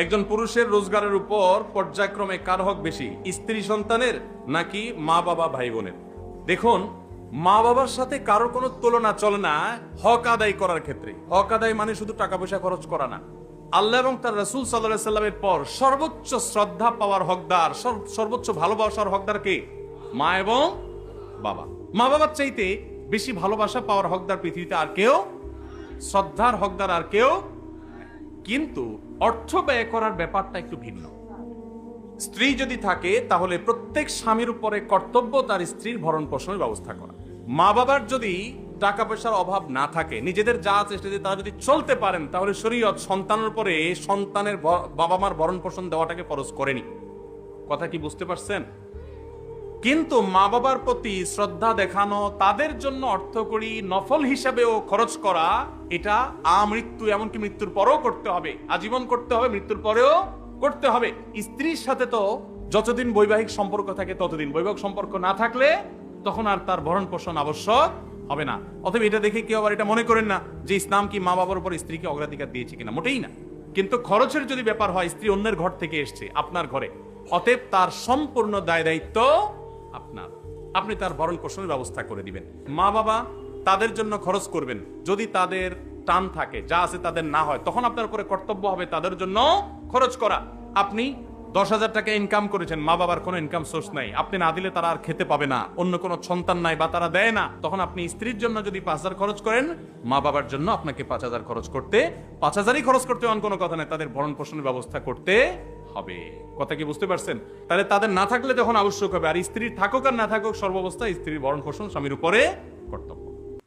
একজন পুরুষের রোজগারের উপর পর্যায়ক্রমে কার হক বেশি, স্ত্রী সন্তানের নাকি মা বাবা ভাই বোনের? দেখুন, মা বাবার সাথে কারো কোনো তুলনা চলে না হক আদায় করার ক্ষেত্রে। হক আদায় মানে শুধু টাকা পয়সা খরচ করা না। আল্লাহ এবং তার রাসূল সাল্লাল্লাহু আলাইহি সাল্লামের পর সর্বোচ্চ শ্রদ্ধা পাওয়ার হকদার, সর্বোচ্চ ভালোবাসার হকদার কে? মা এবং বাবা। মা বাবার চাইতে বেশি ভালোবাসা পাওয়ার হকদার পৃথিবীতে আর কেউ, শ্রদ্ধার হকদার আর কেউ। কিন্তু অর্থ ব্যয় করার ব্যাপারটা একটু ভিন্ন। স্ত্রী যদি থাকে তাহলে প্রত্যেক স্বামীর উপরে কর্তব্য তার স্ত্রীর ভরণ পোষণের ব্যবস্থা করা। মা বাবার যদি টাকা পয়সার অভাব না থাকে, নিজেদের যা চেষ্টা দিয়ে তারা যদি চলতে পারেন, তাহলে শরীয়ত সন্তানের উপরে সন্তানের বাবা মার ভরণ পোষণ দেওয়াটাকে ফরজ করেনি। কথা কি বুঝতে পারছেন? কিন্তু মা বাবার প্রতি শ্রদ্ধা দেখানো, তাদের জন্য অর্থকড়ি নফল হিসাবেও খরচ করা, এটা আমৃত্যু, এমনকি মৃত্যুর পরেও করতে হবে, আজীবন করতে হবে, মৃত্যুর পরেও করতে হবে। স্ত্রীর সাথে তো যতদিন বৈবাহিক সম্পর্ক থাকে ততদিন, বৈবাহিক সম্পর্ক না থাকলে তখন আর তার ভরণ পোষণ আবশ্যক হবে না। অতএব এটা দেখে কেউ আবার এটা মনে করেন না যে ইসলাম কি মা বাবার উপর স্ত্রীকে অগ্রাধিকার দিয়েছে কিনা, মোটেই না। কিন্তু খরচের যদি ব্যাপার হয়, স্ত্রী অন্যের ঘর থেকে এসছে আপনার ঘরে, অতএব তার সম্পূর্ণ দায় দায়িত্ব আপনার, আপনি তার ভরণ পোষণের ব্যবস্থা করে দিবেন। মা বাবা তাদের জন্য খরচ করবেন, যদি তাদের টান থাকে, যা আছে তাদের না হয়, তখন আপনার উপরে কর্তব্য হবে তাদের জন্য খরচ করা। আপনি 10,000 টাকা ইনকাম করেছেন, মা বাবার কোনো ইনকাম সোর্স নাই, আপনি না দিলে তারা আর খেতে পাবে না, অন্য কোনো সন্তান নাই বা তারা দেয় না, তখন আপনি স্ত্রীর জন্য যদি 5,000 খরচ করেন, মা বাবার জন্য আপনাকে 5,000 খরচ করতে, 5,000ই খরচ করতে এমন কোনো কথা নেই, তাদের ভরণ পোষণের ব্যবস্থা করতে হবে। কথা কি বুঝতে পারছেন? তাহলে তাদের না থাকলে তখন আবশ্যক হবে, আর স্ত্রীর থাকুক আর না থাকুক, সর্বাবস্থায় স্ত্রীর ভরণ পোষণ স্বামীর উপরে কর্তব্য।